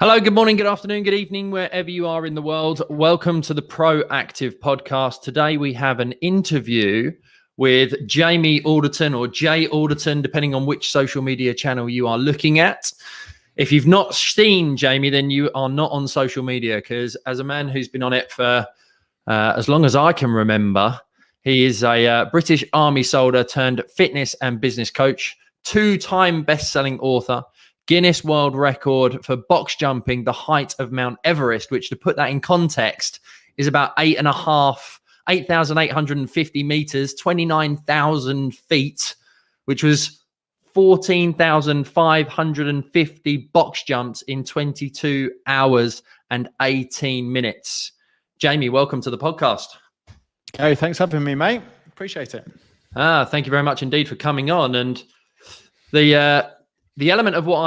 Hello, good morning, good afternoon, good evening, wherever you are in the world. Welcome to the Proactive Podcast. Today we have an interview with Jamie Alderton or Jay Alderton, depending on which social media channel you are looking at. If you've not seen Jamie, then you are not on social media, because as a man who's been on it for as long as I can remember, he is a British Army soldier turned fitness and business coach, two-time best-selling author, Guinness World Record for box jumping, the height of Mount Everest, which, to put that in context, is about 8,850 meters, 29,000 feet, which was 14,550 box jumps in 22 hours and 18 minutes. Jamie, welcome to the podcast. Hey, thanks for having me, mate. Appreciate it. Thank you very much indeed for coming on. And the element of what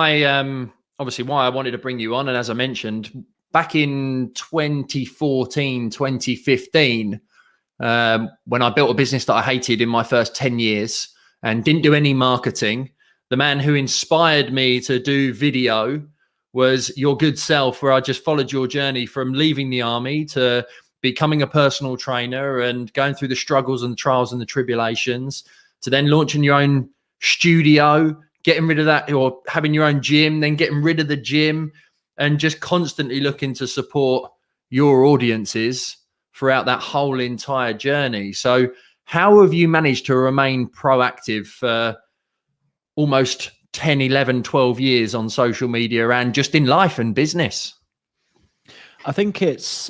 obviously why I wanted to bring you on, and as I mentioned, back in 2014, 2015, when I built a business that I hated in my first 10 years and didn't do any marketing, the man who inspired me to do video was your good self, where I just followed your journey from leaving the army to becoming a personal trainer and going through the struggles and the trials and the tribulations, to then launching your own studio, getting rid of that, or having your own gym, then getting rid of the gym, and just constantly looking to support your audiences throughout that whole entire journey. So how have you managed to remain proactive for almost 10, 11, 12 years on social media and just in life and business? I think it's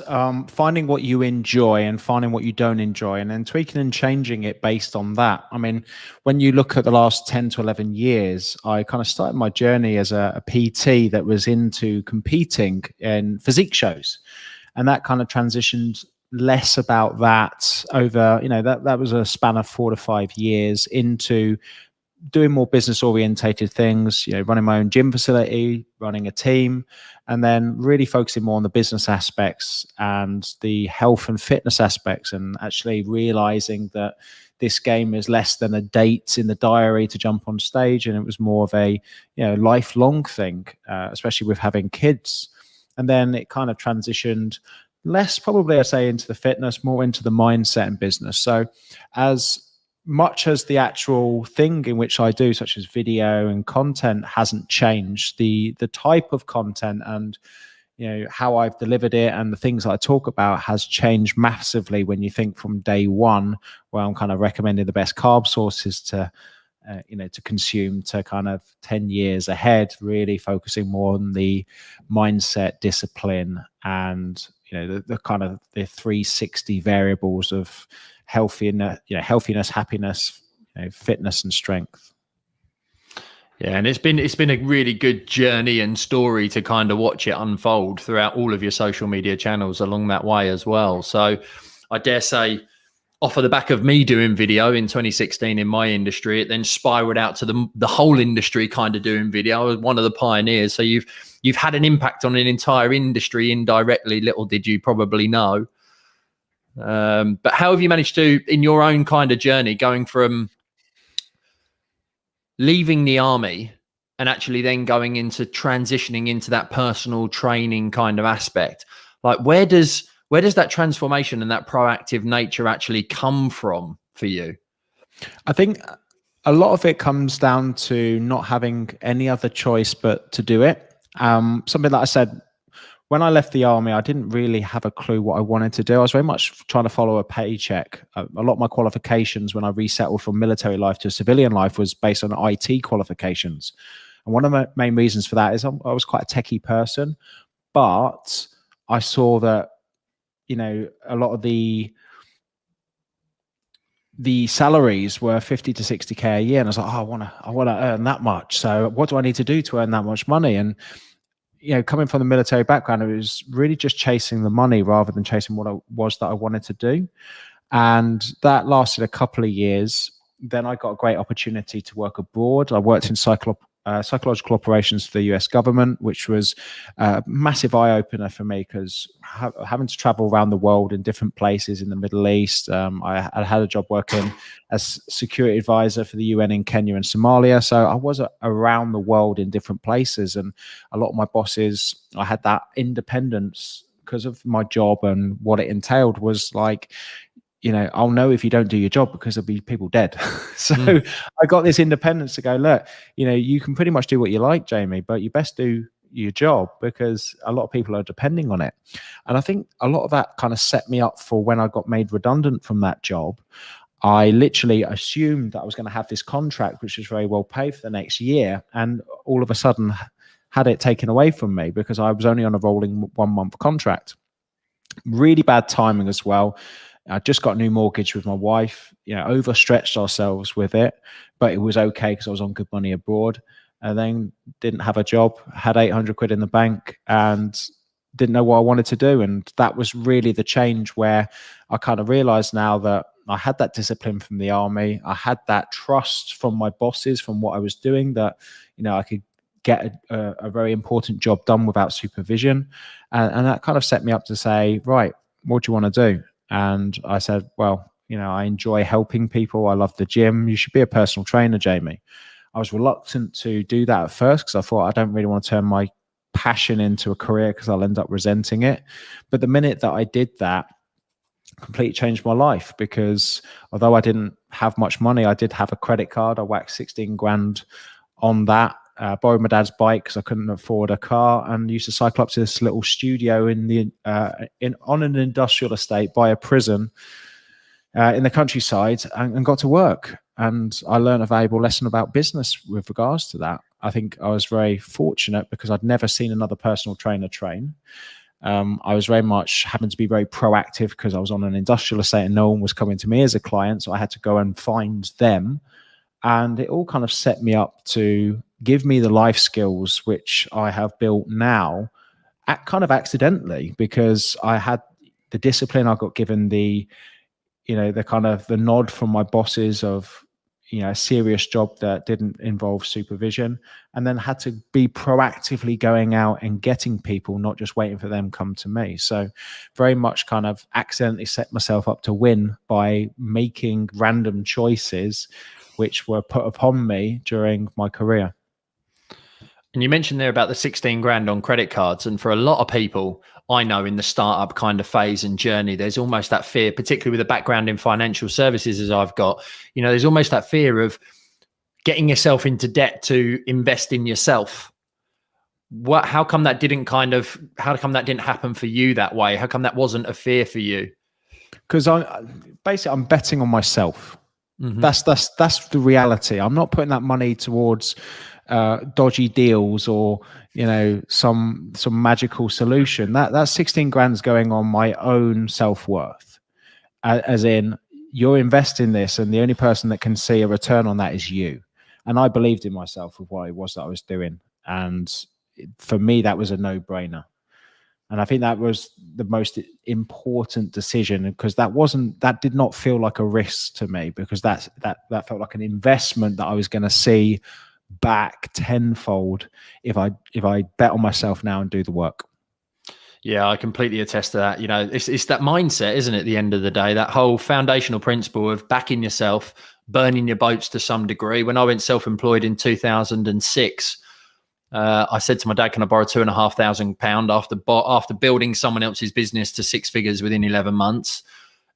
finding what you enjoy and finding what you don't enjoy, and then tweaking and changing it based on that. I mean, when you look at the last 10 to 11 years, I kind of started my journey as a PT that was into competing in physique shows. And that kind of transitioned less about that over, that was a span of 4 to 5 years into doing more business orientated things, running my own gym facility, running a team, and then really focusing more on the business aspects and the health and fitness aspects, and actually realizing that this game is less than a date in the diary to jump on stage. And it was more of a, lifelong thing, especially with having kids. And then it kind of transitioned less, probably, I say, into the fitness, more into the mindset and business. So as much as the actual thing in which I do, such as video and content, hasn't changed, the type of content and how I've delivered it and the things I talk about has changed massively. When you think from day one, where I'm kind of recommending the best carb sources to consume, to kind of 10 years ahead, really focusing more on the mindset, discipline, and the kind of the 360 variables of healthiness, happiness, fitness, and strength. Yeah, and it's been a really good journey and story to kind of watch it unfold throughout all of your social media channels along that way as well. So I dare say, off of the back of me doing video in 2016 in my industry, it then spiraled out to the whole industry kind of doing video. I was one of the pioneers. So you've had an impact on an entire industry indirectly. Little did you probably know. But how have you managed to, in your own kind of journey, going from leaving the army and actually then going into transitioning into that personal training kind of aspect? Like, where does that transformation and that proactive nature actually come from for you? I think a lot of it comes down to not having any other choice but to do it. Something that I said, when I left the army, I didn't really have a clue what I wanted to do. I was very much trying to follow a paycheck. A lot of my qualifications when I resettled from military life to civilian life was based on IT qualifications. And one of the main reasons for that is I was quite a techie person, but I saw that, a lot of the salaries were 50 to 60K a year. And I was like, I want to earn that much. So what do I need to do to earn that much money? And coming from the military background, it was really just chasing the money rather than chasing what it was that I wanted to do. And that lasted a couple of years. Then I got a great opportunity to work abroad. I worked in psychological operations for the US government, which was a massive eye-opener for me because having to travel around the world in different places in the Middle East. I had a job working as security advisor for the UN in Kenya and Somalia. So I was around the world in different places, and a lot of my bosses, I had that independence because of my job, and what it entailed was like, I'll know if you don't do your job because there'll be people dead. So I got this independence to go, look, you can pretty much do what you like, Jamie, but you best do your job because a lot of people are depending on it. And I think a lot of that kind of set me up for when I got made redundant from that job. I literally assumed that I was going to have this contract, which was very well paid for the next year. And all of a sudden had it taken away from me because I was only on a rolling 1-month contract. Really bad timing as well. I just got a new mortgage with my wife, overstretched ourselves with it, but it was okay because I was on good money abroad, and then didn't have a job, had 800 quid in the bank and didn't know what I wanted to do. And that was really the change where I kind of realized now that I had that discipline from the army. I had that trust from my bosses, from what I was doing, that, I could get a very important job done without supervision. And that kind of set me up to say, right, what do you want to do? And I said, well, I enjoy helping people. I love the gym. You should be a personal trainer, Jamie. I was reluctant to do that at first because I thought I don't really want to turn my passion into a career because I'll end up resenting it. But the minute that I did that, completely changed my life, because although I didn't have much money, I did have a credit card. I whacked 16 grand on that. Borrowed my dad's bike because I couldn't afford a car, and used to cycle up to this little studio on an industrial estate by a prison in the countryside, and got to work. And I learned a valuable lesson about business with regards to that. I think I was very fortunate because I'd never seen another personal trainer train. I was very much having to be very proactive because I was on an industrial estate and no one was coming to me as a client, so I had to go and find them. And it all kind of set me up to give me the life skills which I have built now, kind of accidentally, because I had the discipline. I got given the kind of the nod from my bosses of, a serious job that didn't involve supervision, and then had to be proactively going out and getting people, not just waiting for them to come to me. So very much kind of accidentally set myself up to win by making random choices which were put upon me during my career. And you mentioned there about the 16 grand on credit cards. And for a lot of people I know in the startup kind of phase and journey, there's almost that fear, particularly with a background in financial services as I've got, there's almost that fear of getting yourself into debt to invest in yourself. How come that didn't happen for you that way? How come that wasn't a fear for you? Because I'm betting on myself. Mm-hmm. That's the reality. I'm not putting that money towards dodgy deals or some magical solution. That 16 grand is going on my own self-worth, as in, you're investing this and the only person that can see a return on that is you. And I believed in myself with what it was that I was doing, and for me that was a no-brainer. And I think that was the most important decision, because that did not feel like a risk to me, because that felt like an investment that I was going to see back tenfold if I bet on myself now and do the work. Yeah, I completely attest to that. It's that mindset, isn't it? At the end of the day, that whole foundational principle of backing yourself, burning your boats to some degree. When I went self-employed in 2006, I said to my dad, can I borrow £2,500 after building someone else's business to six figures within 11 months?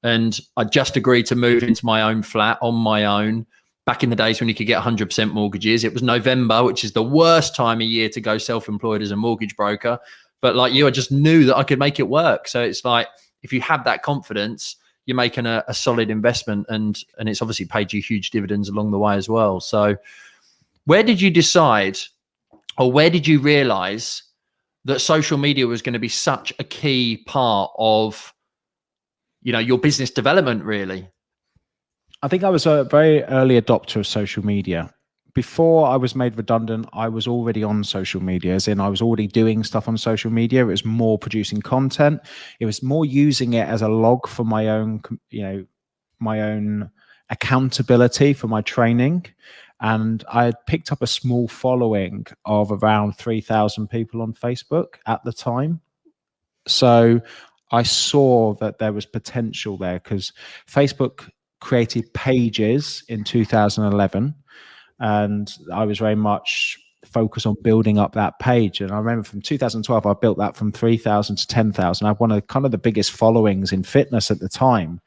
And I just agreed to move into my own flat on my own. Back in the days when you could get 100% mortgages, it was November, which is the worst time of year to go self-employed as a mortgage broker. But like you, I just knew that I could make it work. So it's like, if you have that confidence, you're making a solid investment, and it's obviously paid you huge dividends along the way as well. So where did you decide, or where did you realize that social media was going to be such a key part of, your business development, really? I think I was a very early adopter of social media. Before I was made redundant, I was already on social media, as in I was already doing stuff on social media. It was more producing content. It was more using it as a log for my own, my own accountability for my training. And I had picked up a small following of around 3,000 people on Facebook at the time. So I saw that there was potential there, because Facebook created pages in 2011, and I was very much focused on building up that page. And I remember from 2012, I built that from 3,000 to 10,000. I had one of kind of the biggest followings in fitness at the time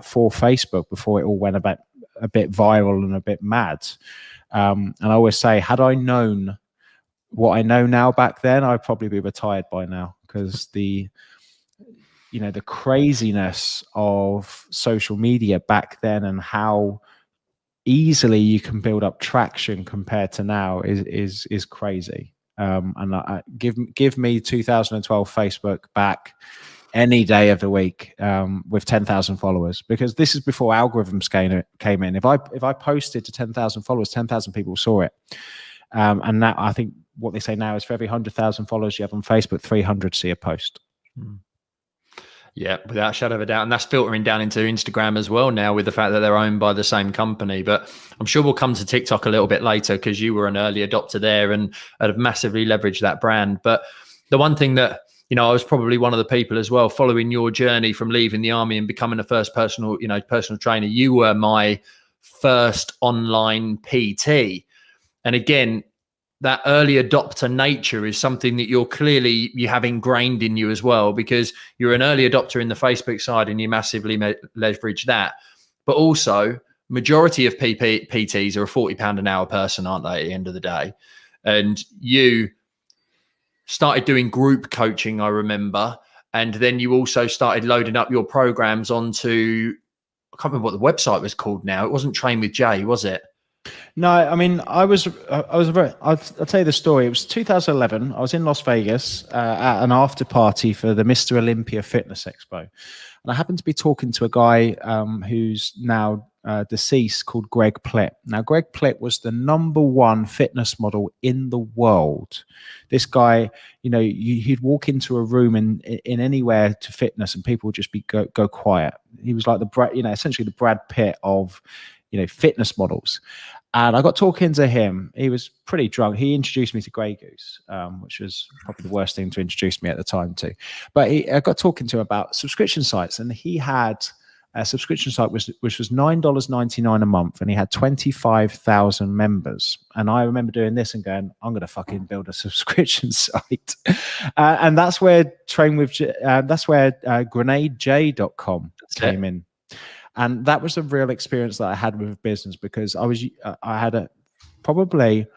for Facebook, before it all went a bit viral and a bit mad. And I always say, had I known what I know now back then, I'd probably be retired by now, because the craziness of social media back then and how easily you can build up traction compared to now is crazy. And give me 2012 Facebook back any day of the week with 10,000 followers, because this is before algorithms came in. If I posted to 10,000 followers, 10,000 people saw it. And now I think what they say now is for every 100,000 followers you have on Facebook, 300 see a post. Yeah, without a shadow of a doubt. And that's filtering down into Instagram as well now, with the fact that they're owned by the same company. But I'm sure we'll come to TikTok a little bit later, because you were an early adopter there and have massively leveraged that brand. But the one thing that, I was probably one of the people as well, following your journey from leaving the army and becoming a first personal trainer. You were my first online PT. And again, that early adopter nature is something that you have ingrained in you as well, because you're an early adopter in the Facebook side and you massively leverage that. But also, majority of PTs are a £40 an hour person, aren't they, at the end of the day? And you started doing group coaching, I remember. And then you also started loading up your programs onto, I can't remember what the website was called now. It wasn't Train with Jay, was it? No, I mean, I'll tell you the story. It was 2011. I was in Las Vegas at an after party for the Mr. Olympia Fitness Expo. And I happened to be talking to a guy who's now deceased, called Greg Plitt. Now, Greg Plitt was the #1 fitness model in the world. This guy, he'd walk into a room in anywhere to fitness and people would just go quiet. He was like essentially the Brad Pitt of, fitness models. And I got talking to him. He was pretty drunk. He introduced me to Grey Goose, which was probably the worst thing to introduce me at the time to. But I got talking to him about subscription sites, and he had a subscription site which was $9.99 a month, and he had 25,000 members. And I remember doing this and going, I'm going to fucking build a subscription site. And that's where GrenadeJ.com came in. And that was a real experience that I had with business, because I had probably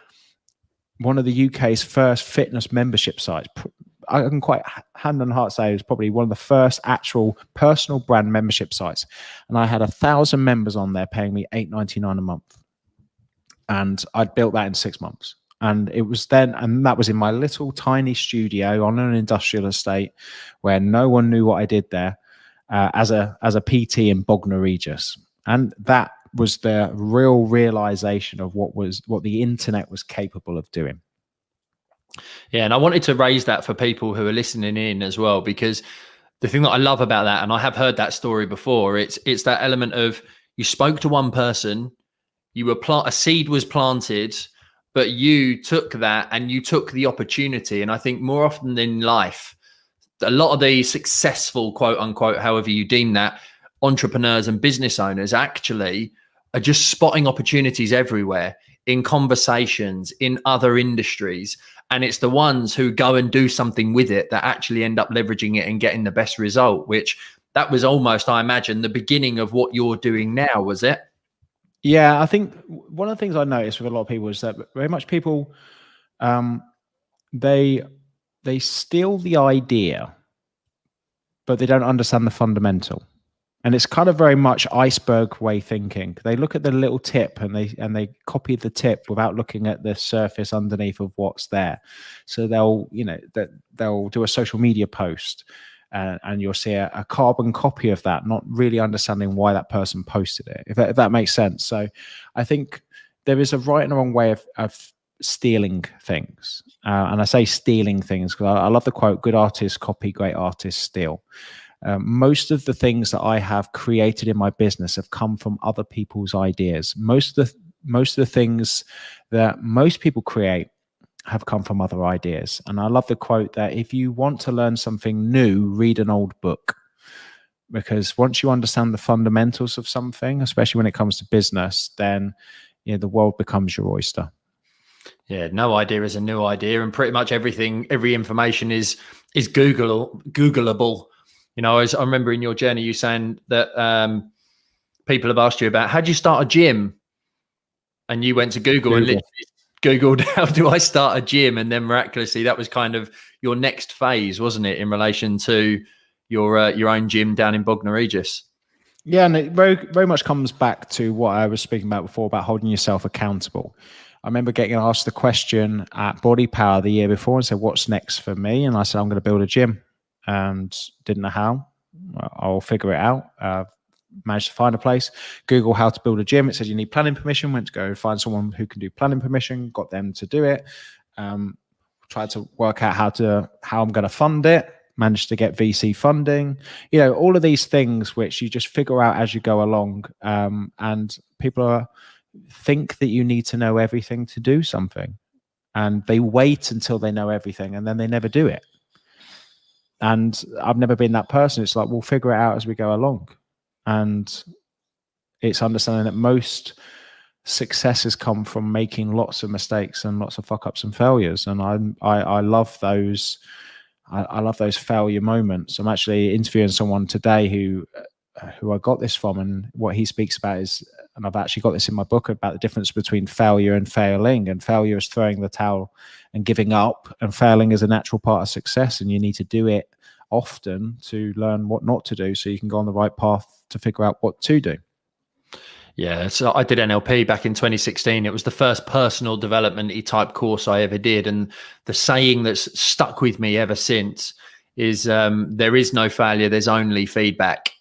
one of the UK's first fitness membership sites. I can quite hand on heart say it was probably one of the first actual personal brand membership sites. And I had 1,000 members on there paying me $8.99 a month. And I'd built that in 6 months. And it was then, and that was in my little tiny studio on an industrial estate where no one knew what I did there. As a PT in Bognor Regis. And that was the real realization of what the internet was capable of doing. Yeah, and I wanted to raise that for people who are listening in as well, because the thing that I love about that, and I have heard that story before, it's that element of, you spoke to one person, a seed was planted, but you took that and you took the opportunity. And I think more often in life, a lot of the successful, quote unquote, however you deem that, entrepreneurs and business owners actually are just spotting opportunities everywhere, in conversations, in other industries. And it's the ones who go and do something with it that actually end up leveraging it and getting the best result, which that was almost, I imagine, the beginning of what you're doing now, was it? Yeah, I think one of the things I noticed with a lot of people is that very much people, they steal the idea, but they don't understand the fundamental. And it's kind of very much iceberg way thinking. They look at the little tip and they copy the tip without looking at the surface underneath of what's there. So they'll do a social media post and you'll see a carbon copy of that, not really understanding why that person posted it, if that makes sense. So I think there is a right and a wrong way of stealing things. And I say stealing things because I love the quote, good artists copy, great artists steal. Most of the things that I have created in my business have come from other people's ideas. Most of the things that most people create have come from other ideas. And I love the quote that if you want to learn something new, read an old book. Because once you understand the fundamentals of something, especially when it comes to business, then the world becomes your oyster. Yeah, no idea is a new idea, and pretty much every information is Googleable. I remember in your journey you saying that people have asked you about how do you start a gym, and you went to Google and literally Googled how do I start a gym, and then miraculously that was kind of your next phase, wasn't it, in relation to your own gym down in Bognor Regis? Yeah, and it very, very much comes back to what I was speaking about before about holding yourself accountable. I remember getting asked the question at Body Power the year before and said, what's next for me? And I said, I'm going to build a gym, and didn't know how. I'll figure it out. Managed to find a place, Google how to build a gym. It said you need planning permission. Went to go find someone who can do planning permission, got them to do it. Tried to work out how I'm going to fund it. Managed to get VC funding. All of these things which you just figure out as you go along. And people think that you need to know everything to do something, and they wait until they know everything, and then they never do it. And I've never been that person. It's like, we'll figure it out as we go along. And it's understanding that most successes come from making lots of mistakes and lots of fuck ups and failures. And I love those. I love those failure moments. I'm actually interviewing someone today who I got this from, and what he speaks about is, and I've actually got this in my book, about the difference between failure and failing. And failure is throwing the towel and giving up, and failing is a natural part of success. And you need to do it often to learn what not to do, so you can go on the right path to figure out what to do. Yeah, so I did NLP back in 2016. It was the first personal development type course I ever did. And the saying that's stuck with me ever since is there is no failure, there's only feedback.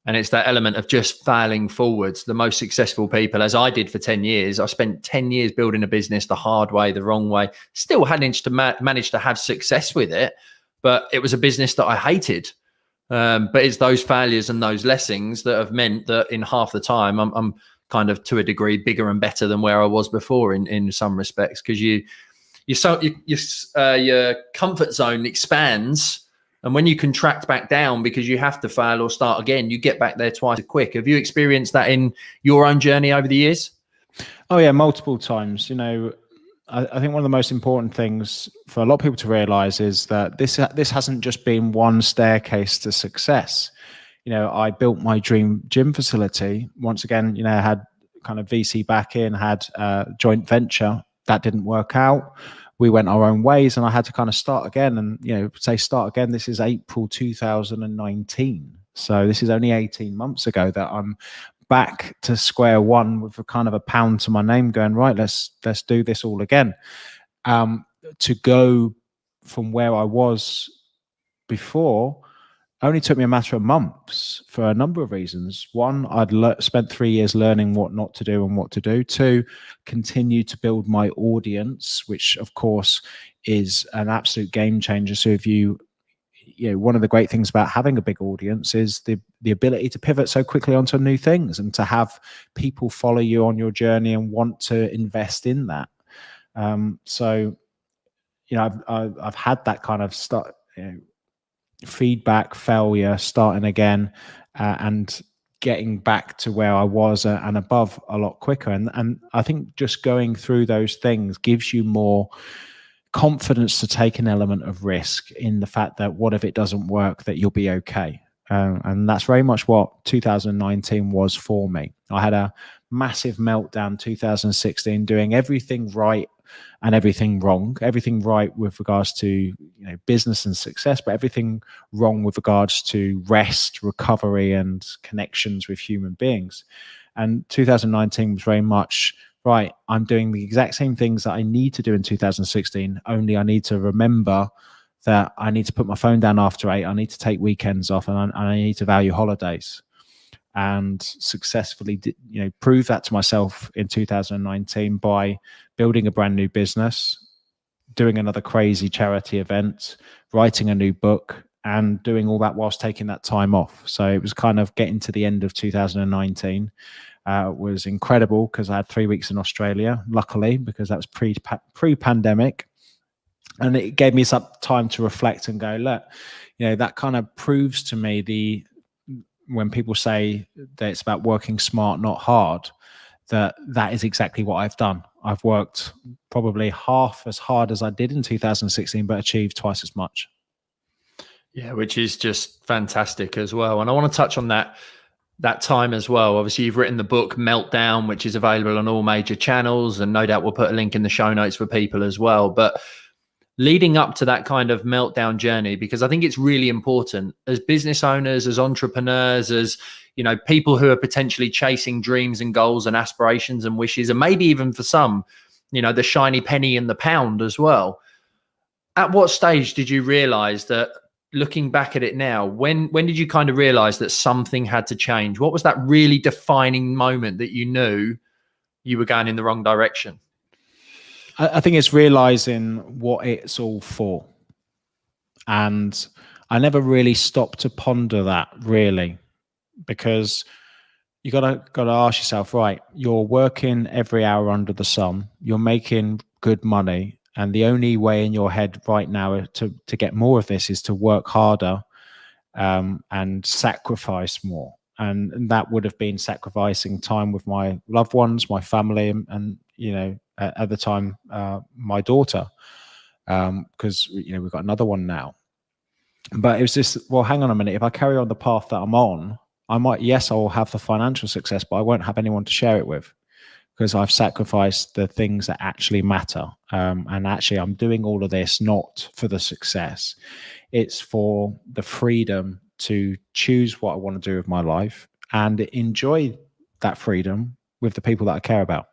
And it's that element of just failing forwards. The most successful people, as I did for 10 years, I spent 10 years building a business the hard way, the wrong way, still managed to have success with it. But it was a business that I hated. But it's those failures and those lessons that have meant that in half the time I'm kind of, to a degree, bigger and better than where I was before in some respects, because your comfort zone expands, and when you contract back down because you have to fail or start again, you get back there twice as quick. Have you experienced that in your own journey over the years? Oh yeah, multiple times. I think one of the most important things for a lot of people to realize is that this hasn't just been one staircase to success. I built my dream gym facility. Once again, I had kind of VC back in, had a joint venture. That didn't work out. We went our own ways, and I had to kind of start again. And, start again, this is April 2019. So this is only 18 months ago that I'm back to square one with a kind of a pound to my name, going, right, let's do this all again. To go from where I was before only took me a matter of months for a number of reasons. One, I'd spent 3 years learning what not to do and what to do. Two, continue to build my audience, which of course is an absolute game changer. So if one of the great things about having a big audience is the ability to pivot so quickly onto new things, and to have people follow you on your journey and want to invest in that. So I've had that kind of start, feedback, failure, starting again, and getting back to where I was and above a lot quicker. And I think just going through those things gives you more confidence to take an element of risk in the fact that what if it doesn't work, that you'll be okay. And that's very much what 2019 was for me. I had a massive meltdown 2016, doing everything right and everything wrong. Everything right with regards to business and success, but everything wrong with regards to rest, recovery, and connections with human beings. And 2019 was very much, right, I'm doing the exact same things that I need to do in 2016, only I need to remember that I need to put my phone down after 8, I need to take weekends off, and I need to value holidays. And successfully prove that to myself in 2019 by building a brand new business, doing another crazy charity event, writing a new book, and doing all that whilst taking that time off. So it was kind of getting to the end of 2019. Was incredible because I had 3 weeks in Australia, luckily, because that was pre-pandemic. And it gave me some time to reflect and go, look, that kind of proves to me when people say that it's about working smart, not hard, that is exactly what I've done. I've worked probably half as hard as I did in 2016, but achieved twice as much. Yeah, which is just fantastic as well. And I want to touch on that time as well. Obviously, you've written the book Meltdown, which is available on all major channels, and no doubt we'll put a link in the show notes for people as well. But leading up to that kind of meltdown journey, because I think it's really important as business owners, as entrepreneurs, as people who are potentially chasing dreams and goals and aspirations and wishes, and maybe even for some, the shiny penny in the pound as well. At what stage did you realize that, looking back at it now, when did you kind of realize that something had to change? What was that really defining moment that you knew you were going in the wrong direction? I think it's realizing what it's all for. And I never really stopped to ponder that, really, because you gotta ask yourself, right, you're working every hour under the sun, you're making good money, and the only way in your head right now to get more of this is to work harder and sacrifice more. And that would have been sacrificing time with my loved ones, my family, and at the time, my daughter, because we've got another one now. But it was just, well, hang on a minute. If I carry on the path that I'm on, I will have the financial success, but I won't have anyone to share it with, because I've sacrificed the things that actually matter. And actually, I'm doing all of this not for the success. It's for the freedom to choose what I want to do with my life and enjoy that freedom with the people that I care about.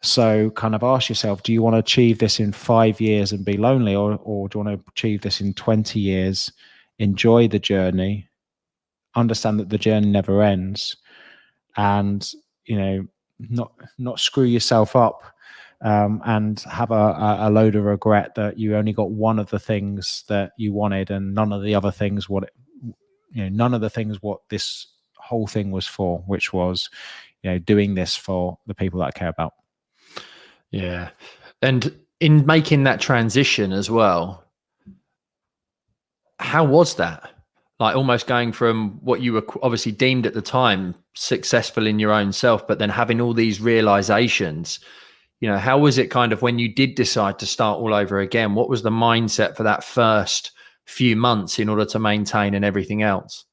So kind of ask yourself, do you want to achieve this in 5 years and be lonely, or do you want to achieve this in 20 years, enjoy the journey, understand that the journey never ends, and not screw yourself up and have a load of regret that you only got one of the things that you wanted and none of the other things what this whole thing was for, which was doing this for the people that I care about. Yeah. And in making that transition as well, how was that? Like almost going from what you were obviously deemed at the time successful in your own self, but then having all these realizations, how was it kind of when you did decide to start all over again? What was the mindset for that first few months in order to maintain and everything else?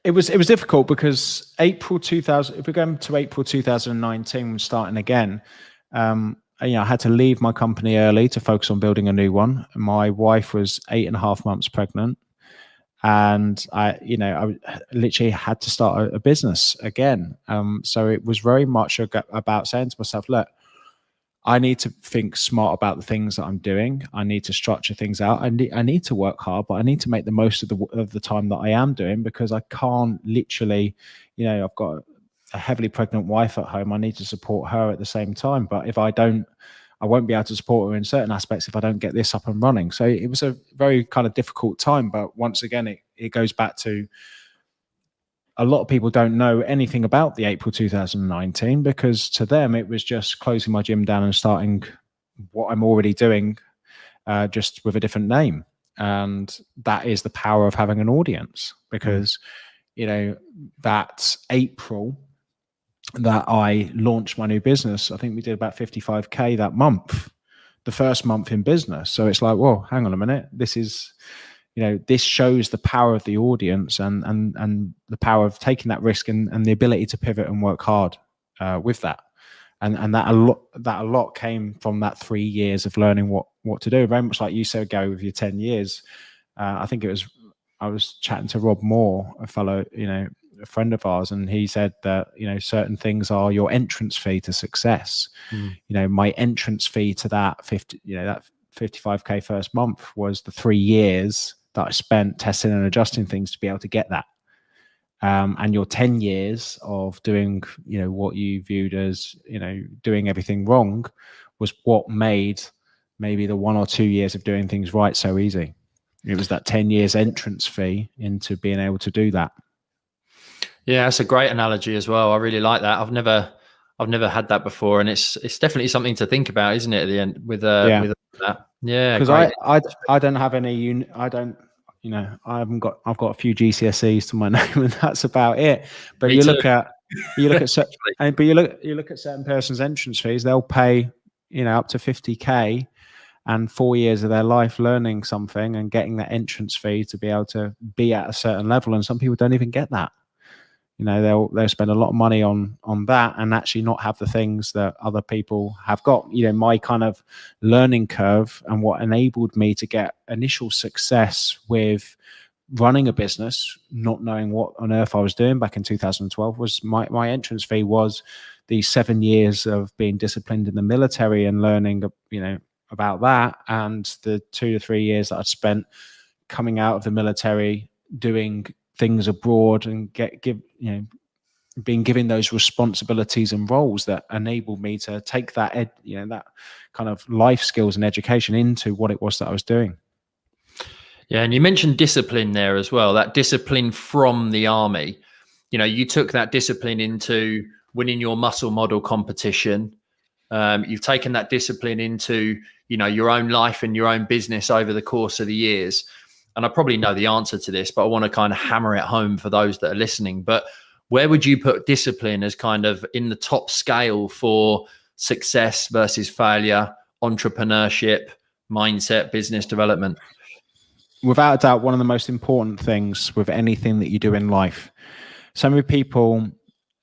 It was difficult because if we're going to April 2019, we're starting again. I had to leave my company early to focus on building a new one. My wife was 8.5 months pregnant, and I literally had to start a business again. So it was very much about saying to myself, look, I need to think smart about the things that I'm doing. I need to structure things out. I need to work hard, but I need to make the most of the time that I am doing, because I can't literally, I've got a heavily pregnant wife at home. I need to support her at the same time. But if I don't, I won't be able to support her in certain aspects if I don't get this up and running. So it was a very kind of difficult time. But once again, it goes back to, a lot of people don't know anything about the April 2019, because to them, it was just closing my gym down and starting what I'm already doing, just with a different name. And that is the power of having an audience, because, that April that I launched my new business, I think we did about 55K that month, the first month in business. So it's like, whoa, hang on a minute. This is, this shows the power of the audience and the power of taking that risk and the ability to pivot and work hard with that. And that a lot came from that 3 years of learning what to do. Very much like you said, Gary, with your 10 years. I think I was chatting to Rob Moore, a fellow, a friend of ours, and he said that, certain things are your entrance fee to success. My entrance fee to that 55K first month was the 3 years that I spent testing and adjusting things to be able to get that. And your 10 years of doing, what you viewed as, doing everything wrong was what made maybe the 1 or 2 years of doing things right so easy. It was that 10 years entrance fee into being able to do that. Yeah, that's a great analogy as well. I really like that. I've never had that before, and it's definitely something to think about, isn't it? At the end with that. Yeah, because great. I don't have any I don't, I've got a few GCSEs to my name, and that's about it. But Me you too. look at you look at certain person's entrance fees, they'll pay up to 50K and 4 years of their life learning something and getting that entrance fee to be able to be at a certain level, and some people don't even get that. They'll spend a lot of money on that and actually not have the things that other people have got. My kind of learning curve and what enabled me to get initial success with running a business, not knowing what on earth I was doing back in 2012, was my entrance fee was the 7 years of being disciplined in the military and learning, about that, and the 2 to 3 years that I'd spent coming out of the military doing things abroad and being given those responsibilities and roles that enabled me to take that that kind of life skills and education into what it was that I was doing. Yeah, and you mentioned discipline there as well. That discipline from the army. You took that discipline into winning your muscle model competition. You've taken that discipline into your own life and your own business over the course of the years. And I probably know the answer to this, but I want to kind of hammer it home for those that are listening. But where would you put discipline as kind of in the top scale for success versus failure, entrepreneurship, mindset, business development? Without a doubt, one of the most important things with anything that you do in life. So many people,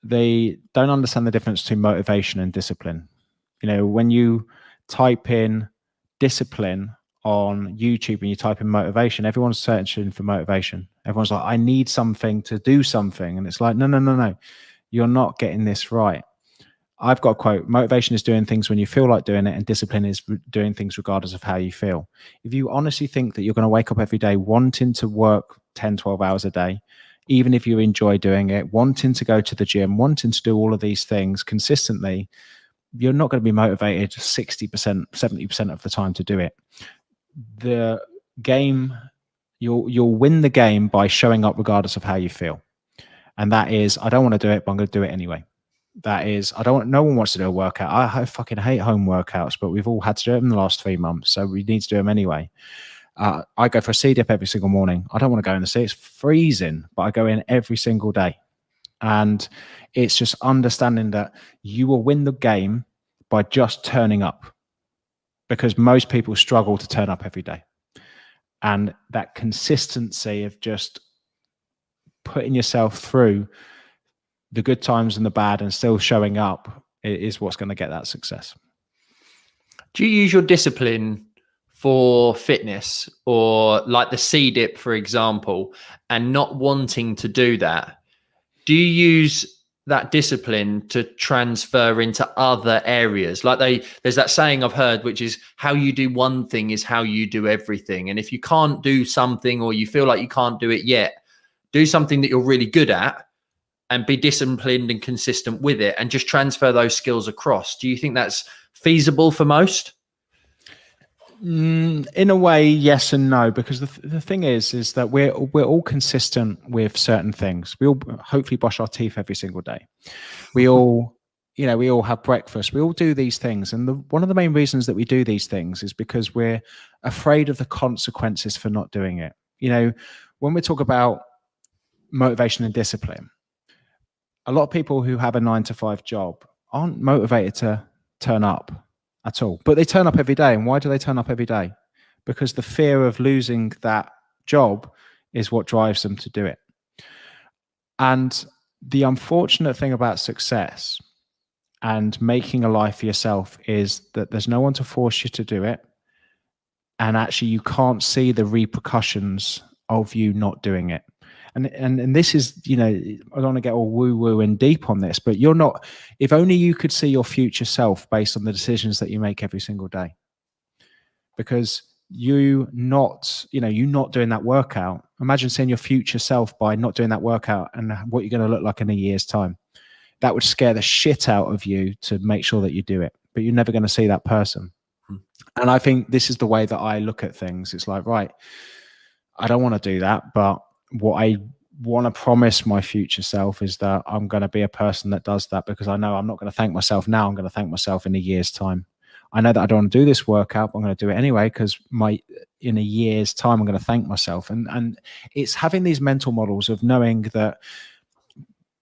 they don't understand the difference between motivation and discipline. When you type in discipline on YouTube and you type in motivation, everyone's searching for motivation. Everyone's like, I need something to do something. And it's like, no. You're not getting this right. I've got a quote: motivation is doing things when you feel like doing it, and discipline is doing things regardless of how you feel. If you honestly think that you're going to wake up every day wanting to work 10, 12 hours a day, even if you enjoy doing it, wanting to go to the gym, wanting to do all of these things consistently, you're not going to be motivated 60%, 70% of the time to do it. The game, you'll win the game by showing up regardless of how you feel. And that is, I don't want to do it, but I'm going to do it anyway. That is, no one wants to do a workout. I fucking hate home workouts, but we've all had to do them in the last 3 months. So we need to do them anyway. I go for a sea dip every single morning. I don't want to go in the sea. It's freezing, but I go in every single day. And it's just understanding that you will win the game by just turning up, because most people struggle to turn up every day. And that consistency of just putting yourself through the good times and the bad and still showing up is what's going to get that success. Do you use your discipline for fitness, or like the sea dip, for example, and not wanting to do that? Do you use that discipline to transfer into other areas? Like there's that saying I've heard, which is how you do one thing is how you do everything. And if you can't do something, or you feel like you can't do it yet, do something that you're really good at and be disciplined and consistent with it, and just transfer those skills across. Do you think that's feasible for most? In a way, yes and no, because the thing is that we're all consistent with certain things. We all hopefully brush our teeth every single day. We all, we all have breakfast. We all do these things. And one of the main reasons that we do these things is because we're afraid of the consequences for not doing it. When we talk about motivation and discipline, a lot of people who have a 9-to-5 job aren't motivated to turn up at all, but they turn up every day. And why do they turn up every day? Because the fear of losing that job is what drives them to do it. And the unfortunate thing about success and making a life for yourself is that there's no one to force you to do it. And actually you can't see the repercussions of you not doing it. And this is, I don't want to get all woo-woo and deep on this, but you're not, if only you could see your future self based on the decisions that you make every single day. Because you not doing that workout, imagine seeing your future self by not doing that workout and what you're going to look like in a year's time. That would scare the shit out of you to make sure that you do it, but you're never going to see that person. And I think this is the way that I look at things. It's like, right, I don't want to do that. But what I want to promise my future self is that I'm going to be a person that does that, because I know I'm not going to thank myself now. I'm going to thank myself in a year's time. I know that I don't want to do this workout, but I'm going to do it anyway, because in a year's time, I'm going to thank myself. And it's having these mental models of knowing that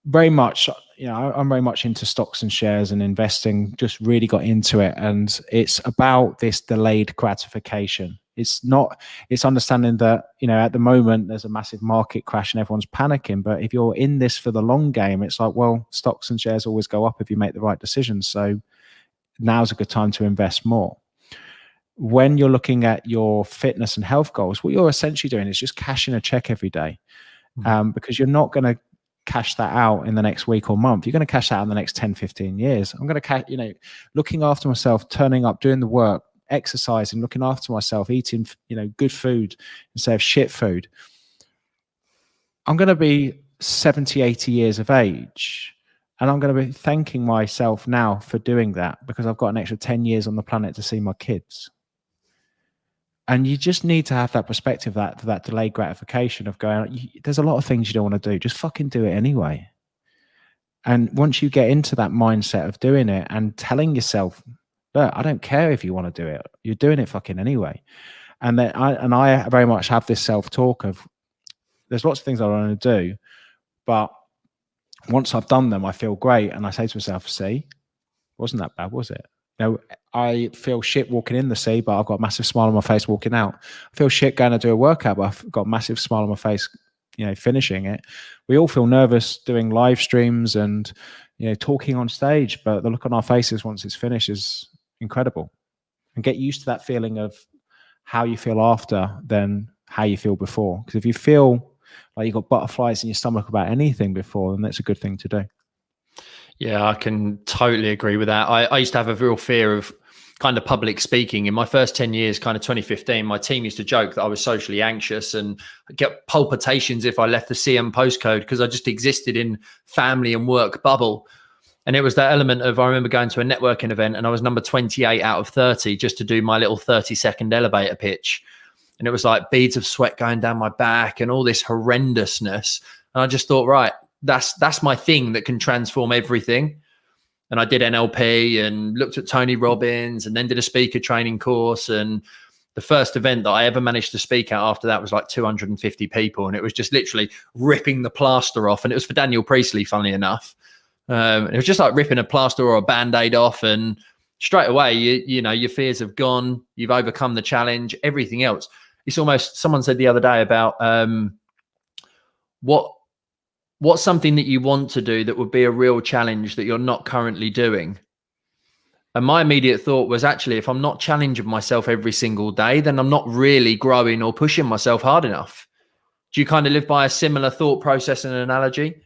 very much, I'm very much into stocks and shares and investing, just really got into it. And it's about this delayed gratification. It's understanding that, at the moment there's a massive market crash and everyone's panicking. But if you're in this for the long game, it's like, well, stocks and shares always go up if you make the right decisions. So now's a good time to invest more. When you're looking at your fitness and health goals, what you're essentially doing is just cashing a check every day, because you're not going to cash that out in the next week or month. You're going to cash that out in the next 10, 15 years. I'm going to looking after myself, turning up, doing the work, exercising, looking after myself, eating, good food instead of shit food. I'm going to be 70, 80 years of age. And I'm going to be thanking myself now for doing that, because I've got an extra 10 years on the planet to see my kids. And you just need to have that perspective, that delayed gratification of going, there's a lot of things you don't want to do. Just fucking do it anyway. And once you get into that mindset of doing it and telling yourself, look, I don't care if you want to do it. You're doing it fucking anyway. And then I very much have this self-talk of, there's lots of things I want to do, but once I've done them, I feel great. And I say to myself, see, wasn't that bad, was it? I feel shit walking in the sea, but I've got a massive smile on my face walking out. I feel shit going to do a workout, but I've got a massive smile on my face, finishing it. We all feel nervous doing live streams and, talking on stage, but the look on our faces once it's finished is incredible. And get used to that feeling of how you feel after than how you feel before. Because if you feel like you've got butterflies in your stomach about anything before, then that's a good thing to do. Yeah, I can totally agree with that. I used to have a real fear of kind of public speaking. In my first 10 years, kind of 2015, my team used to joke that I was socially anxious and get palpitations if I left the CM postcode, because I just existed in family and work bubble. And it was that element of, I remember going to a networking event and I was number 28 out of 30 just to do my little 30-second elevator pitch. And it was like beads of sweat going down my back and all this horrendousness. And I just thought, right, that's my thing that can transform everything. And I did NLP and looked at Tony Robbins and then did a speaker training course. And the first event that I ever managed to speak at after that was like 250 people. And it was just literally ripping the plaster off. And it was for Daniel Priestley, funnily enough. It was just like ripping a plaster or a Band-Aid off. And straight away, your fears have gone. You've overcome the challenge, everything else. It's almost, someone said the other day about what's something that you want to do that would be a real challenge that you're not currently doing. And my immediate thought was, actually, if I'm not challenging myself every single day, then I'm not really growing or pushing myself hard enough. Do you kind of live by a similar thought process and analogy?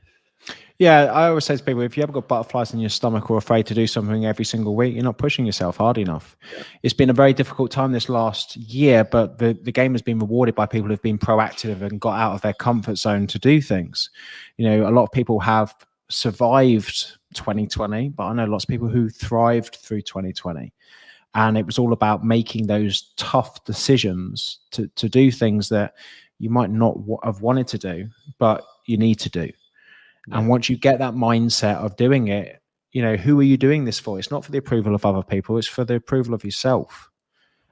Yeah, I always say to people, if you haven't got butterflies in your stomach or afraid to do something every single week, you're not pushing yourself hard enough. Yeah. It's been a very difficult time this last year, but the game has been rewarded by people who've been proactive and got out of their comfort zone to do things. A lot of people have survived 2020, but I know lots of people who thrived through 2020. And it was all about making those tough decisions to do things that you might not have wanted to do, but you need to do. Yeah. And once you get that mindset of doing it, who are you doing this for? It's not for the approval of other people. It's for the approval of yourself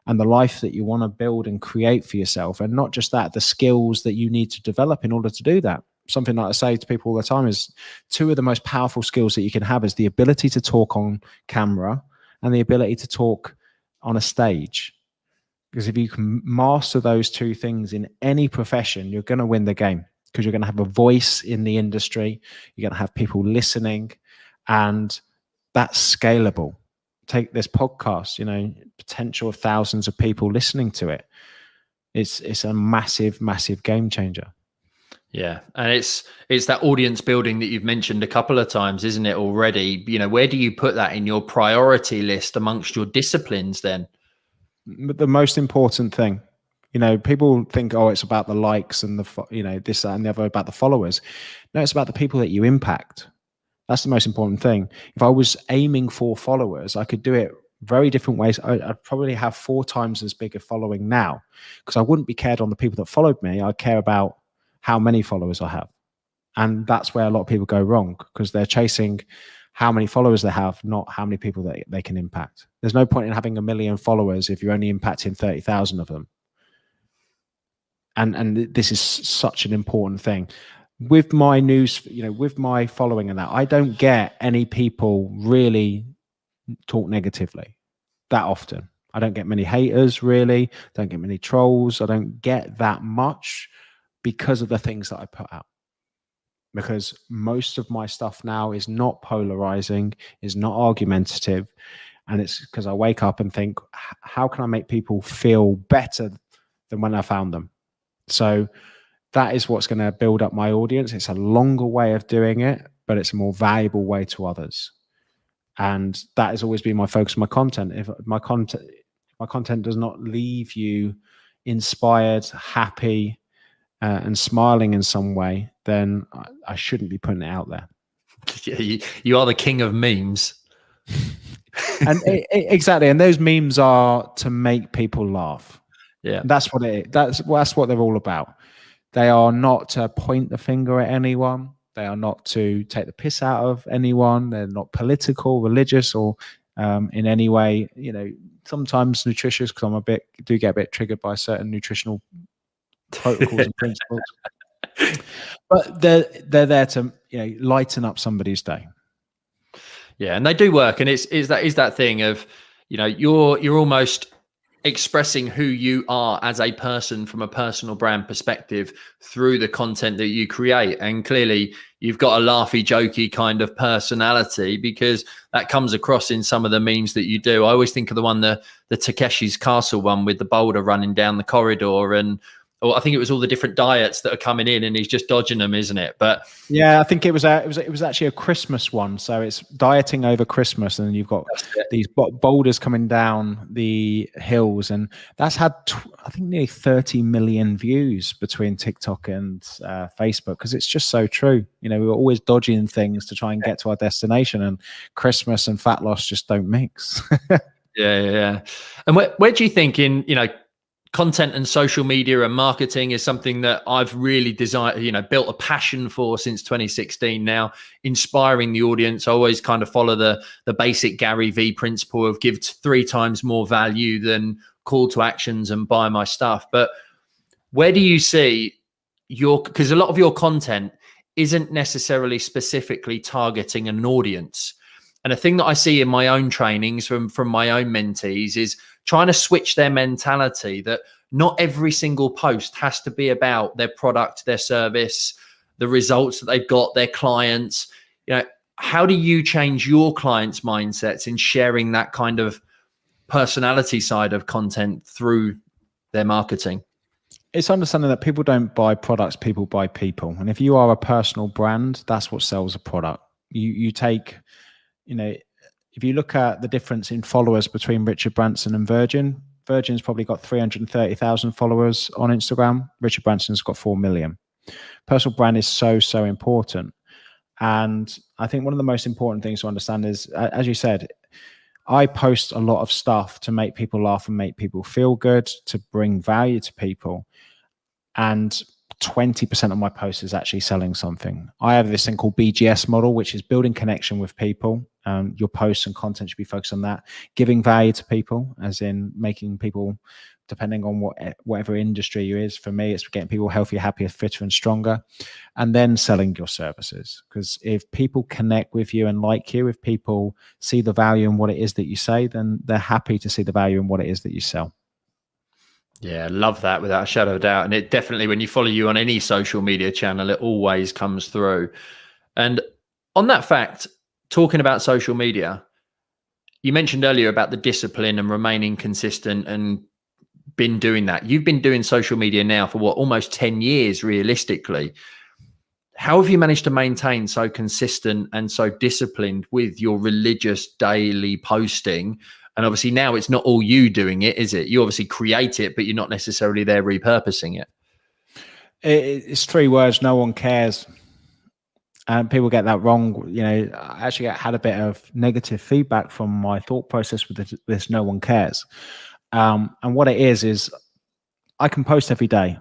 and the life that you want to build and create for yourself. And not just that, the skills that you need to develop in order to do that. Something that I say to people all the time is 2 of the most powerful skills that you can have is the ability to talk on camera and the ability to talk on a stage. Because if you can master those 2 things in any profession, you're going to win the game. Because you're going to have a voice in the industry, you're going to have people listening, and that's scalable. Take this podcast, potential of thousands of people listening to it. It's a massive, massive game changer. Yeah, and it's that audience building that you've mentioned a couple of times, isn't it, already? Where do you put that in your priority list amongst your disciplines then? The most important thing. People think, oh, it's about the likes and this, that, and the other, about the followers. No, it's about the people that you impact. That's the most important thing. If I was aiming for followers, I could do it very different ways. I'd probably have 4 times as big a following now, because I wouldn't be cared on the people that followed me. I care about how many followers I have. And that's where a lot of people go wrong, because they're chasing how many followers they have, not how many people that they can impact. There's no point in having 1 million followers if you're only impacting 30,000 of them. And this is such an important thing. With my news, with my following and that, I don't get any people really talk negatively that often. I don't get many haters, really. Don't get many trolls. I don't get that much because of the things that I put out. Because most of my stuff now is not polarizing, is not argumentative. And it's because I wake up and think, how can I make people feel better than when I found them? So that is what's going to build up my audience. It's a longer way of doing it, but it's a more valuable way to others. And that has always been my focus on my content. If my content does not leave you inspired, happy, and smiling in some way, then I shouldn't be putting it out there. Yeah, you are the king of memes. And exactly. And those memes are to make people laugh. Yeah, that's what it is. That's what they're all about. They are not to point the finger at anyone. They are not to take the piss out of anyone. They're not political, religious, or in any way, sometimes nutritious, because I do get a bit triggered by certain nutritional protocols and principles. But they're there to lighten up somebody's day. Yeah, and they do work. And is that thing of, you're almost expressing who you are as a person from a personal brand perspective through the content that you create. And clearly you've got a laughy, jokey kind of personality, because that comes across in some of the memes that you do. I always think of the one, the Takeshi's Castle one with the boulder running down the corridor, and I think it was all the different diets that are coming in and he's just dodging them, isn't it? But yeah, I think it was actually a Christmas one. So it's dieting over Christmas, and you've got these boulders coming down the hills, and that's had I think nearly 30 million views between TikTok and Facebook, because it's just so true. We were always dodging things to try and get to our destination, and Christmas and fat loss just don't mix. Yeah. And where do you think content and social media and marketing is something that I've really built a passion for since 2016 now, inspiring the audience. I always kind of follow the basic Gary V principle of give 3 times more value than call to actions and buy my stuff. But where do you see because a lot of your content isn't necessarily specifically targeting an audience. And a thing that I see in my own trainings from my own mentees is trying to switch their mentality that not every single post has to be about their product, their service, the results that they've got, their clients. How do you change your clients' mindsets in sharing that kind of personality side of content through their marketing? It's understanding that people don't buy products, people buy people. And if you are a personal brand, that's what sells a product. You take, if you look at the difference in followers between Richard Branson and Virgin's probably got 330,000 followers on Instagram. Richard Branson's got 4 million. Personal brand is so important. And I think one of the most important things to understand is, as you said, I post a lot of stuff to make people laugh and make people feel good, to bring value to people. And 20% of my posts is actually selling something. I have this thing called BGS model, which is building connection with people. Your posts and content should be focused on that. Giving value to people, as in making people, depending on whatever industry you is. For me, it's getting people healthier, happier, fitter, and stronger. And then selling your services. Because if people connect with you and like you, if people see the value in what it is that you say, then they're happy to see the value in what it is that you sell. Yeah, love that without a shadow of a doubt. And it definitely, when you follow you on any social media channel, it always comes through. And on that fact, talking about social media, you mentioned earlier about the discipline and remaining consistent and been doing that. You've been doing social media now for almost 10 years, realistically. How have you managed to maintain so consistent and so disciplined with your religious daily posting? And obviously now it's not all you doing it, is it? You obviously create it, but you're not necessarily there repurposing it. It's 3 words. No one cares. And people get that wrong. You know, I actually had a bit of negative feedback from my thought process with this no one cares. And what it is I can post every day.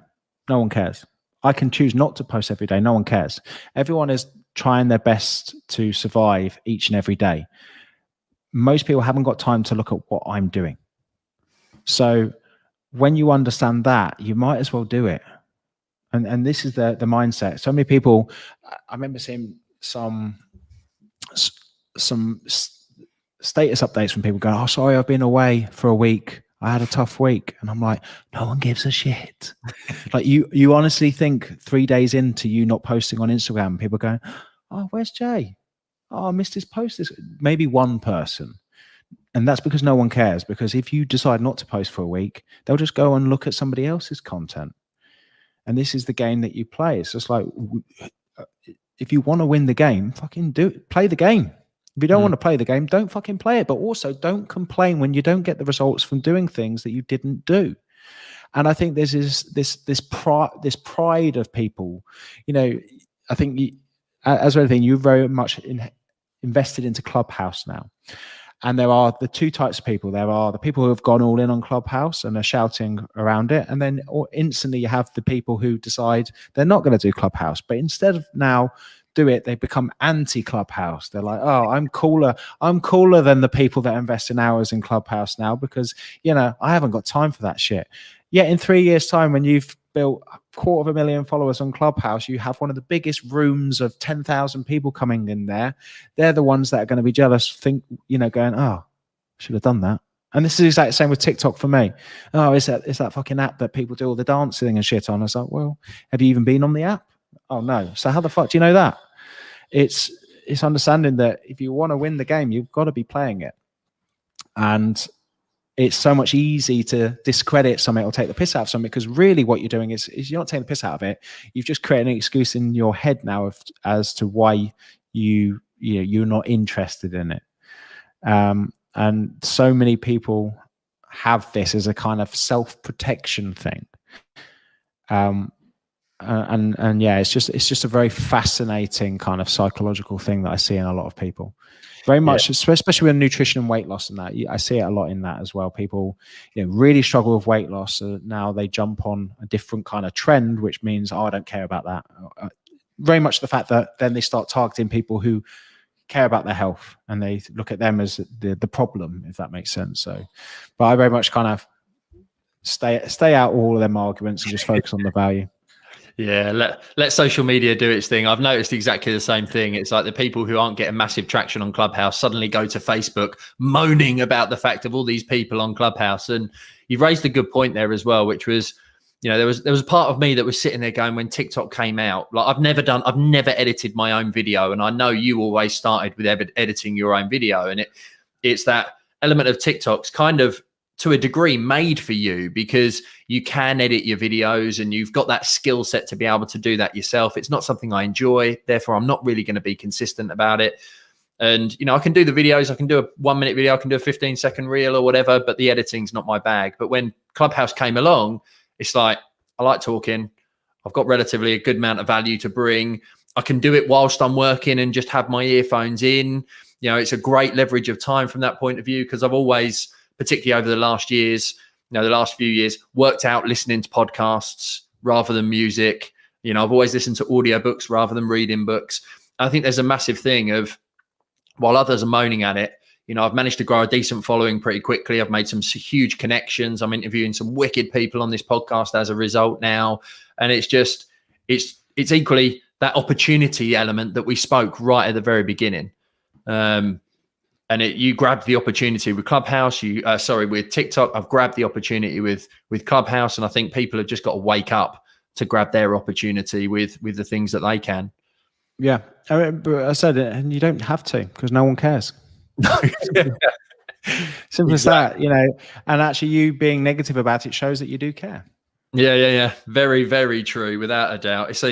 No one cares. I can choose not to post every day. No one cares. Everyone is trying their best to survive each and every day. Most people haven't got time to look at what I'm doing. So when you understand that, you might as well do it. And this is the mindset. So many people, I remember seeing some status updates from people going, "Oh, sorry, I've been away for a week. I had a tough week." And I'm like, no one gives a shit. Like you honestly think 3 days into you not posting on Instagram, people going, "Oh, where's Jay? Oh, I missed his post." Maybe one person. And that's because no one cares. Because if you decide not to post for a week, they'll just go and look at somebody else's content. And this is the game that you play. It's just like, if you want to win the game, fucking do it. Play the game. If you don't want to play the game, don't fucking play it. But also don't complain when you don't get the results from doing things that you didn't do. And I think there's this pride of people. You know, I think as with anything, you're very much invested into Clubhouse now. And there are the two types of people. There are the people who have gone all in on Clubhouse and are shouting around it. And then instantly you have the people who decide they're not going to do Clubhouse. But instead of now do it, they become anti-Clubhouse. They're like, "Oh, I'm cooler. I'm cooler than the people that invest in hours in Clubhouse now because, you know, I haven't got time for that shit." Yet in 3 years' time, when you've built 250,000 followers on Clubhouse, you have one of the biggest rooms of 10,000 people coming in there. They're the ones that are going to be jealous, going, "Oh, should have done that." And this is exactly the same with TikTok for me. "Oh, it's that fucking app that people do all the dancing and shit on." I was like, "Well, have you even been on the app?" "Oh, no." So how the fuck do you know that? It's understanding that if you want to win the game, you've got to be playing it. And it's so much easy to discredit something or take the piss out of something, because really what you're doing is you're not taking the piss out of it. You've just created an excuse in your head now as to why you're not interested in it. And so many people have this as a kind of self-protection thing. And yeah, it's just a very fascinating kind of psychological thing that I see in a lot of people. Very much, especially with nutrition and weight loss and that. I see it a lot in that as well. People, really struggle with weight loss. So now they jump on a different kind of trend, which means, "Oh, I don't care about that." Very much the fact that then they start targeting people who care about their health and they look at them as the problem, if that makes sense. So, but I very much kind of stay out all of them arguments and just focus on the value. Yeah, let social media do its thing. I've noticed exactly the same thing. It's like the people who aren't getting massive traction on Clubhouse suddenly go to Facebook moaning about the fact of all these people on Clubhouse. And you've raised a good point there as well, which was, there was a part of me that was sitting there going, when TikTok came out, like I've never edited my own video. And I know you always started with editing your own video. And it's that element of TikTok's kind of, to a degree, made for you, because you can edit your videos and you've got that skill set to be able to do that yourself. It's not something I enjoy, therefore I'm not really going to be consistent about it. And I can do the videos, I can do a 1 minute video, I can do a 15-second reel or whatever, but the editing's not my bag. But when Clubhouse came along, it's like, I like talking, I've got relatively a good amount of value to bring, I can do it whilst I'm working and just have my earphones in. It's a great leverage of time from that point of view, because I've always, particularly over the last few years, worked out listening to podcasts rather than music. I've always listened to audiobooks rather than reading books. I think there's a massive thing of, while others are moaning at it, I've managed to grow a decent following pretty quickly. I've made some huge connections. I'm interviewing some wicked people on this podcast as a result now. And it's equally that opportunity element that we spoke right at the very beginning. And you grabbed the opportunity with Clubhouse. With TikTok. I've grabbed the opportunity with Clubhouse, and I think people have just got to wake up to grab their opportunity with the things that they can. Yeah, but I said it, and you don't have to, because no one cares. Simple as that, And actually, you being negative about it shows that you do care. Yeah. Very, very true, without a doubt. It's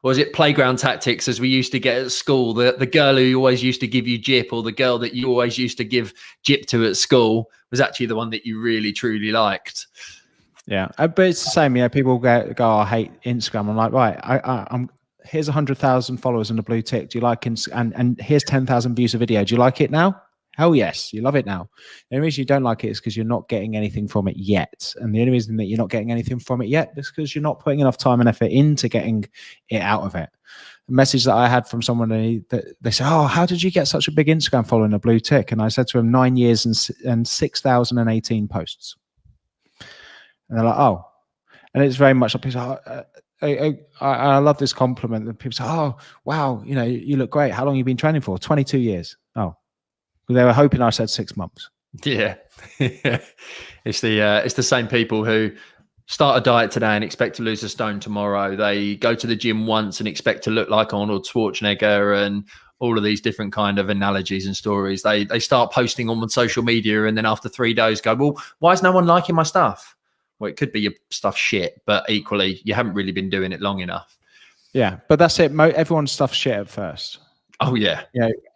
was it playground tactics, as we used to get at school? The girl who always used to give you gyp, or the girl that you always used to give gyp to at school, was actually the one that you really, truly liked. Yeah, but it's the same. People go, "I hate Instagram." I'm like, right, here's 100,000 followers and a blue tick. Do you like it? And here's 10,000 views of video. Do you like it now? Hell yes, you love it now. The only reason you don't like it is because you're not getting anything from it yet. And the only reason that you're not getting anything from it yet is because you're not putting enough time and effort into getting it out of it. The message that I had from someone, they said, oh, how did you get such a big Instagram following, a blue tick? And I said to him, 9 years and 6,018 posts. And they're like, oh. And it's very much like people say, I love this compliment. And people say, oh, wow, you look great. How long have you been training for? 22 years. Oh. They were hoping I said 6 months. Yeah. It's the same people who start a diet today and expect to lose a stone tomorrow. They go to the gym once and expect to look like Arnold Schwarzenegger, and all of these different kind of analogies and stories. They start posting on social media, and then after 3 days go, well, why is no one liking my stuff? Well, it could be your stuff shit, but equally you haven't really been doing it long enough. Yeah, but that's it. Everyone's stuff shit at first. Oh yeah.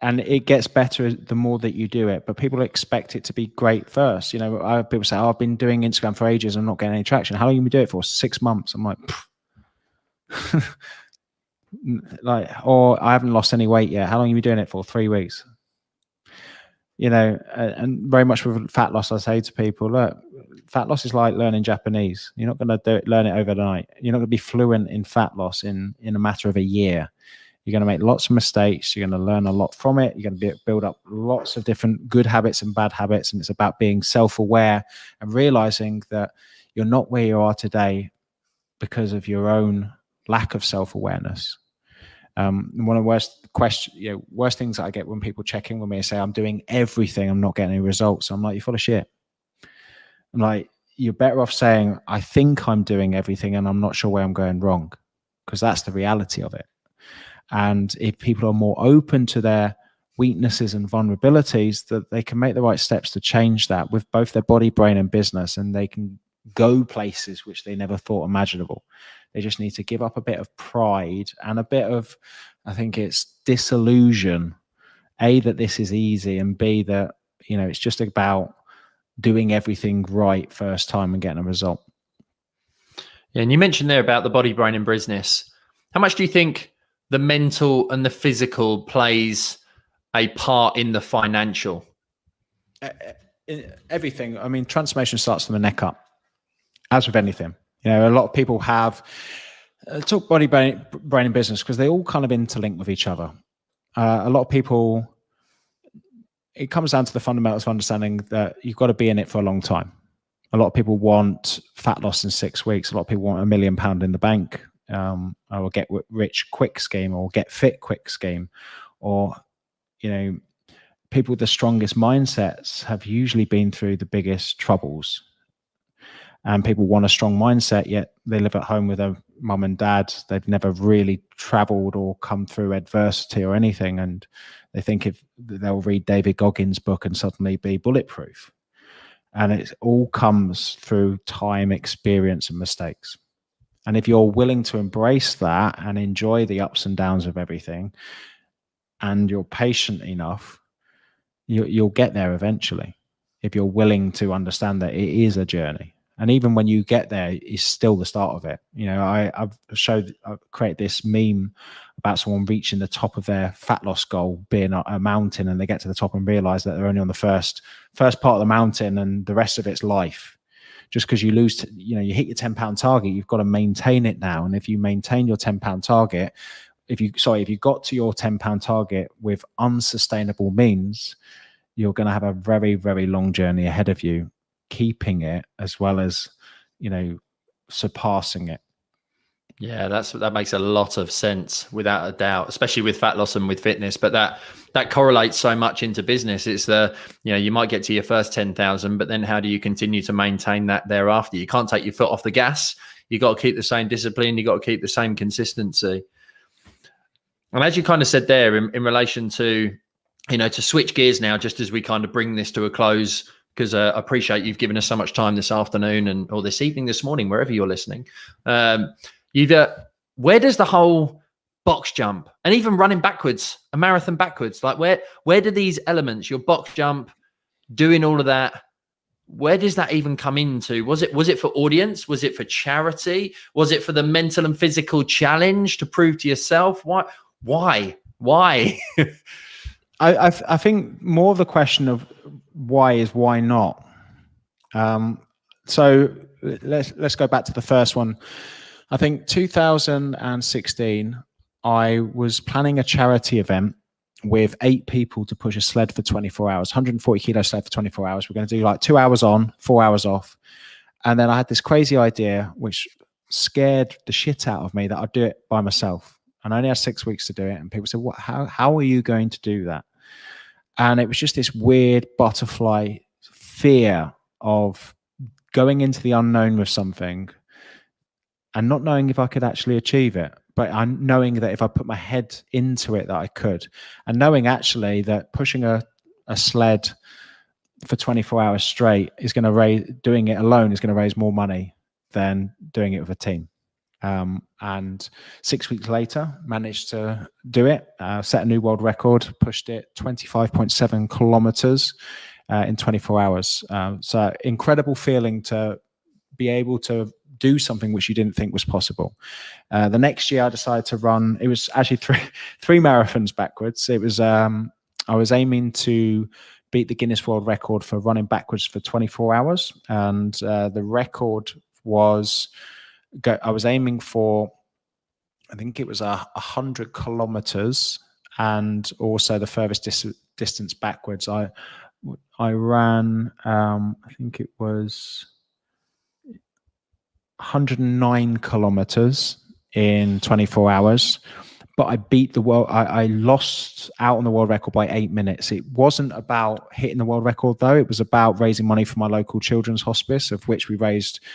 And it gets better the more that you do it, but people expect it to be great first. People say, oh, I've been doing Instagram for ages and I'm not getting any traction. How long have you been doing it for? 6 months. I'm like, or I haven't lost any weight yet. How long have you been doing it for? 3 weeks. And very much with fat loss, I say to people, look, fat loss is like learning Japanese. You're not going to learn it overnight. You're not going to be fluent in fat loss in a matter of a year. You're going to make lots of mistakes. You're going to learn a lot from it. You're going to build up lots of different good habits and bad habits. And it's about being self-aware and realizing that you're not where you are today because of your own lack of self-awareness. One of the worst things that I get when people check in with me and say, I'm doing everything, I'm not getting any results. I'm like, you're full of shit. I'm like, you're better off saying, I think I'm doing everything and I'm not sure where I'm going wrong, because that's the reality of it. And if people are more open to their weaknesses and vulnerabilities, that they can make the right steps to change that with both their body, brain, and business, and they can go places which they never thought imaginable. They just need to give up a bit of pride and a bit of, I think it's disillusion, A, that this is easy, and B, that, it's just about doing everything right first time and getting a result. Yeah, and you mentioned there about the body, brain, and business. How much do you think the mental and the physical plays a part in the financial? Everything. I mean, transformation starts from the neck up, as with anything. A lot of people have talk body, brain, and business because they all kind of interlink with each other. A lot of people, it comes down to the fundamentals of understanding that you've got to be in it for a long time. A lot of people want fat loss in 6 weeks. A lot of people want £1 million in the bank. Or get rich quick scheme, or get fit quick scheme, or people with the strongest mindsets have usually been through the biggest troubles, and people want a strong mindset, yet they live at home with a mum and dad. They've never really traveled or come through adversity or anything, and they think if they'll read David Goggins' book and suddenly be bulletproof. And it all comes through time, experience, and mistakes. And if you're willing to embrace that and enjoy the ups and downs of everything, and you're patient enough, you'll get there eventually. If you're willing to understand that it is a journey. And even when you get there, it's still the start of it. I've created this meme about someone reaching the top of their fat loss goal, being a mountain, and they get to the top and realize that they're only on the first part of the mountain, and the rest of it's life. Just because you lose, you hit your £10 target, you've got to maintain it now. And if you maintain your £10 target, if you got to your £10 target with unsustainable means, you're going to have a very, very long journey ahead of you, keeping it as well as, surpassing it. Yeah, that makes a lot of sense, without a doubt, especially with fat loss and with fitness. But that correlates so much into business. It's you might get to your first 10,000, but then how do you continue to maintain that thereafter? You can't take your foot off the gas. You got to keep the same discipline. You got to keep the same consistency. And as you kind of said there, in relation to, to switch gears now, just as we kind of bring this to a close, because I appreciate you've given us so much time this afternoon or this evening, this morning, wherever you're listening. Where does the whole box jump and even running backwards, a marathon backwards, like where do these elements, your box jump, doing all of that, where does that even come into? Was it for audience? Was it for charity? Was it for the mental and physical challenge to prove to yourself? Why? I think more of the question of why is why not. So let's go back to the first one. I think 2016, I was planning a charity event with 8 people to push a sled for 24 hours, 140 kilo sled for 24 hours. We're going to do like 2 hours on, 4 hours off. And then I had this crazy idea, which scared the shit out of me, that I'd do it by myself. And I only had 6 weeks to do it. And people said, "What? How are you going to do that?" And it was just this weird butterfly fear of going into the unknown with something and not knowing if I could actually achieve it. But I'm knowing that if I put my head into it, that I could. And knowing actually that pushing a sled for 24 hours straight is going to raise, doing it alone is going to raise more money than doing it with a team. And 6 weeks later, managed to do it, set a new world record, pushed it 25.7 kilometers in 24 hours. So incredible feeling to be able to do something which you didn't think was possible. The next year I decided to run, it was actually three marathons backwards. It was, I was aiming to beat the Guinness World Record for running backwards for 24 hours. And the record was, I was aiming for, I think it was 100 kilometers, and also the furthest distance backwards. I ran, I think it was 109 kilometers in 24 hours, but I beat the world. I lost out on the world record by 8 minutes. It wasn't about hitting the world record though. It was about raising money for my local children's hospice, of which we raised, I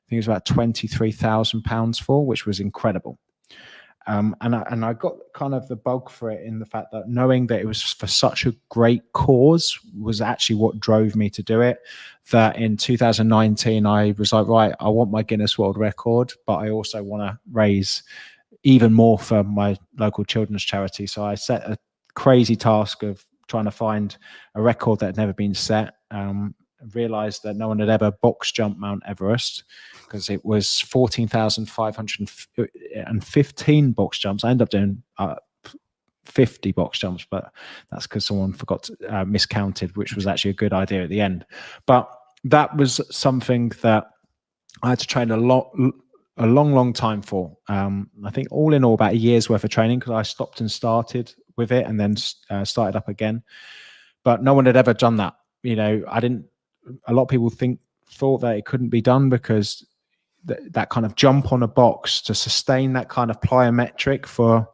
think it was about £23,000 for, which was incredible. And I got kind of the bug for it in the fact that knowing that it was for such a great cause was actually what drove me to do it. That in 2019, I was like, right, I want my Guinness World Record, but I also want to raise even more for my local children's charity. So I set a crazy task of trying to find a record that had never been set. Realized that no one had ever box jumped Mount Everest, because it was 14,515 box jumps. I ended up doing 50 box jumps, but that's because someone forgot to, miscounted, which was actually a good idea at the end. But that was something that I had to train a long time for. I think all in all about a year's worth of training, because I stopped and started with it and then started up again. But no one had ever done that. You know, a lot of people thought that it couldn't be done because that kind of jump on a box to sustain that kind of plyometric for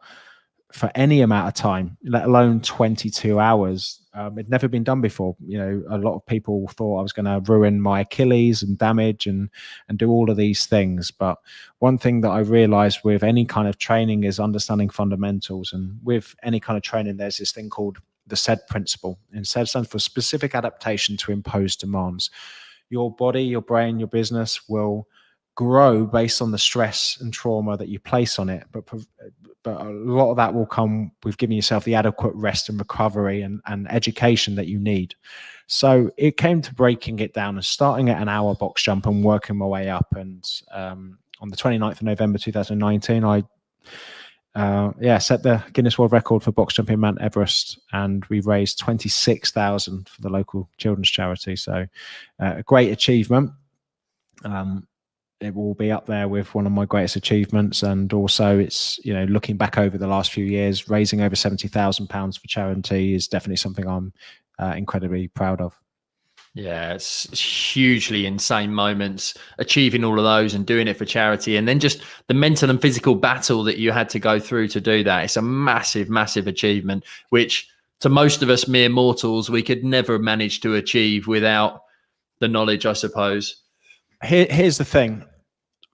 any amount of time, let alone 22 hours, it'd never been done before. You know, a lot of people thought I was going to ruin my Achilles and damage and do all of these things. But one thing that I realized with any kind of training is understanding fundamentals. And with any kind of training, there's this thing called the SAID principle. And SAID stands for specific adaptation to imposed demands. Your body, your brain, your business will grow based on the stress and trauma that you place on it. But a lot of that will come with giving yourself the adequate rest and recovery and education that you need. So it came to breaking it down and starting at an hour box jump and working my way up. And on the 29th of November 2019, I set the Guinness World Record for box jumping Mount Everest, and we raised 26,000 for the local children's charity. So a great achievement. It will be up there with one of my greatest achievements. And also it's, you know, looking back over the last few years, raising over £70,000 for charity is definitely something I'm incredibly proud of. Yeah, it's hugely insane moments, achieving all of those and doing it for charity. And then just the mental and physical battle that you had to go through to do that. It's a massive, massive achievement, which to most of us mere mortals, we could never manage to achieve without the knowledge, I suppose. Here's the thing.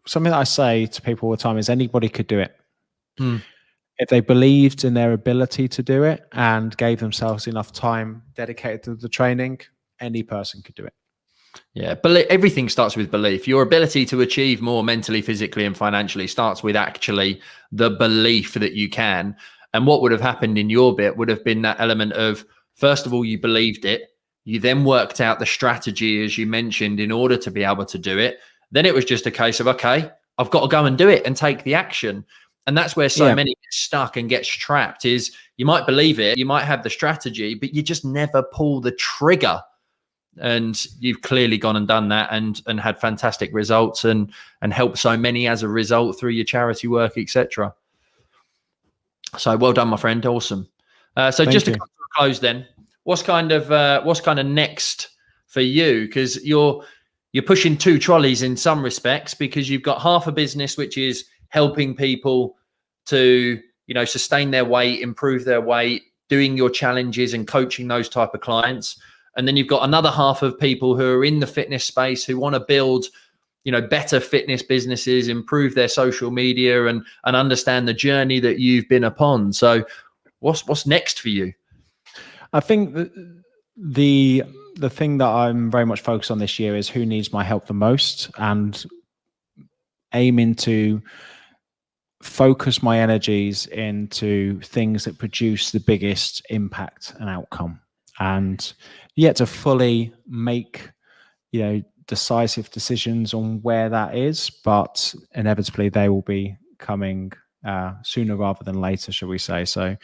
Something that I say to people all the time is anybody could do it. If they believed in their ability to do it and gave themselves enough time dedicated to the training, any person could do it. Yeah, but everything starts with belief. Your ability to achieve more mentally, physically, and financially starts with actually the belief that you can. And what would have happened in your bit would have been that element of, first of all, you believed it. You then worked out the strategy, as you mentioned, in order to be able to do it. Then it was just a case of, okay, I've got to go and do it and take the action. And that's where so many get stuck and gets trapped. Is you might believe it, you might have the strategy, but you just never pull the trigger. And you've clearly gone and done that and had fantastic results and helped so many as a result through your charity work, etc. So well done, my friend. Awesome. So just to come to a close then, what's kind of next for you? Because you're pushing two trolleys in some respects, because you've got half a business which is helping people to, you know, sustain their weight, improve their weight, doing your challenges and coaching those type of clients. And then you've got another half of people who are in the fitness space who want to build, you know, better fitness businesses, improve their social media and understand the journey that you've been upon. So what's next for you? I think the thing that I'm very much focused on this year is who needs my help the most, and aiming to focus my energies into things that produce the biggest impact and outcome, and yet to fully make, you know, decisive decisions on where that is, but inevitably they will be coming sooner rather than later, shall we say. So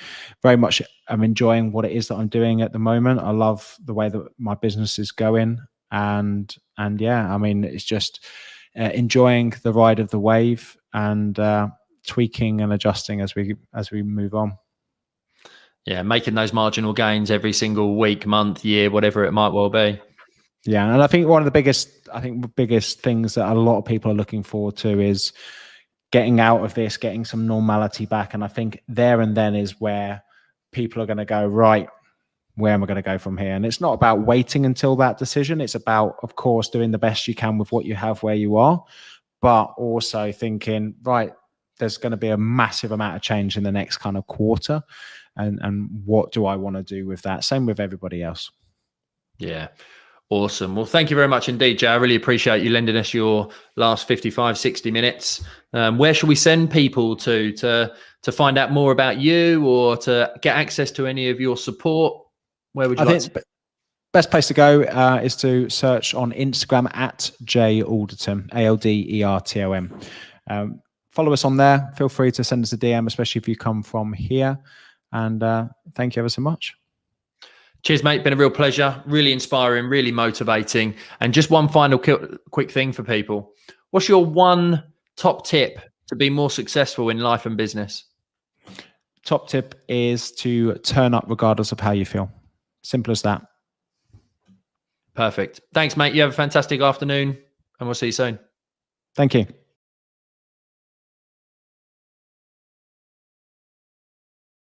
very much I'm enjoying what it is that I'm doing at the moment. I love the way that my business is going, and yeah, I mean, it's just enjoying the ride of the wave and tweaking and adjusting as we move on. Yeah, making those marginal gains every single week, month, year, whatever it might well be. Yeah, and I think one of the biggest things that a lot of people are looking forward to is getting out of this, getting some normality back. And I think there and then is where people are going to go, right, where am I going to go from here? And it's not about waiting until that decision. It's about, of course, doing the best you can with what you have where you are, but also thinking, right, there's going to be a massive amount of change in the next kind of quarter. And what do I want to do with that? Same with everybody else. Yeah. Awesome. Well, thank you very much indeed, Jay. I really appreciate you lending us your last 55, 60 minutes. Where should we send people to find out more about you or to get access to any of your support? Where would you like to? Best place to go is to search on Instagram at Jay Alderton, Alderton. Follow us on there. Feel free to send us a DM, especially if you come from here. And thank you ever so much. Cheers, mate. Been a real pleasure. Really inspiring, really motivating. And just one final quick thing for people. What's your one top tip to be more successful in life and business? Top tip is to turn up regardless of how you feel. Simple as that. Perfect. Thanks, mate. You have a fantastic afternoon, and we'll see you soon. Thank you.